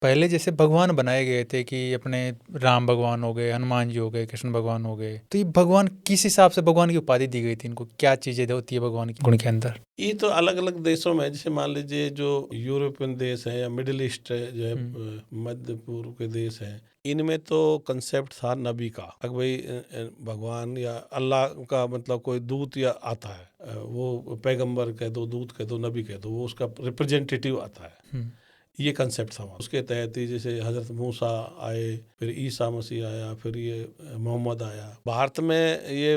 पहले जैसे भगवान बनाए गए थे कि अपने राम भगवान हो गए, हनुमान जी हो गए, कृष्ण भगवान हो गए, तो ये भगवान किस हिसाब से भगवान की उपाधि दी गई थी इनको? क्या चीज़ें होती है भगवान की गुण के अंदर? ये तो अलग-अलग देशों में, जैसे मान लीजिए जो यूरोपियन देश है या मिडिल ईस्ट है, जो है मध्य पूर्व के देश हैं, इनमें तो कंसेप्ट था नबी का। अगर भाई भगवान या अल्लाह का मतलब कोई दूत या आता है, वो पैगंबर कह दो, दूत कह दो, नबी कह दो, वो उसका रिप्रेजेंटेटिव आता है। हुँ, ये कंसेप्ट था वहाँ। उसके तहत ही जैसे हज़रत मूसा आए, फिर ईसा मसीह आया, फिर ये मोहम्मद आया। भारत में ये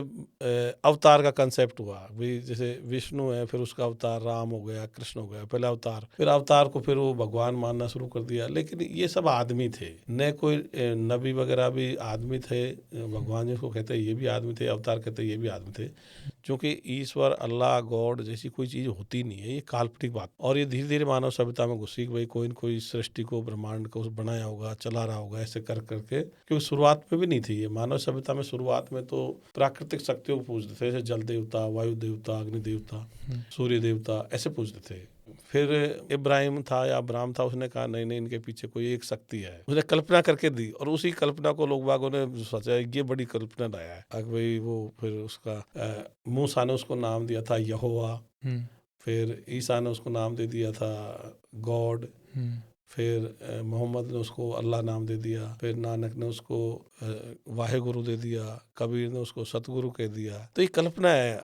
अवतार का कंसेप्ट हुआ। भाई जैसे विष्णु है, फिर उसका अवतार राम हो गया, कृष्ण हो गया, पहला अवतार। फिर अवतार को फिर वो भगवान मानना शुरू कर दिया। लेकिन ये सब आदमी थे, न कोई नबी वगैरह भी आदमी थे। भगवान जिसको कहते हैं ये भी आदमी थे, अवतार कहते हैं ये भी आदमी थे। क्योंकि ईश्वर, अल्लाह, गॉड जैसी कोई चीज़ होती नहीं है, ये काल्पनिक बात। और ये धीरे धीरे मानव सभ्यता में घुसी कि भाई कोई न कोई सृष्टि को, ब्रह्मांड को बनाया होगा, चला रहा होगा, ऐसे कर करके। क्योंकि शुरुआत में भी नहीं थी ये। मानव सभ्यता में शुरुआत में तो प्राकृतिक शक्तियों को पूजते थे, जैसे जल देवता, वायु देवता, अग्नि देवता, सूर्य देवता, ऐसे पूजते थे। फिर इब्राहिम था या अब्राहम था, उसने कहा नहीं नहीं, इनके पीछे कोई एक शक्ति है। उसने कल्पना करके दी, और उसी कल्पना को लोग बागों ने सोचा ये बड़ी कल्पना लाया है। अब भाई वो फिर उसका मूसा ने उसको नाम दिया था यहोवा। हुँ, फिर ईसा ने उसको नाम दे दिया था गॉड। हुँ, फिर मोहम्मद ने उसको अल्लाह नाम दे दिया। फिर नानक ने उसको वाहे गुरु दे दिया। कबीर ने उसको सतगुरु कह दिया। तो ये कल्पना है।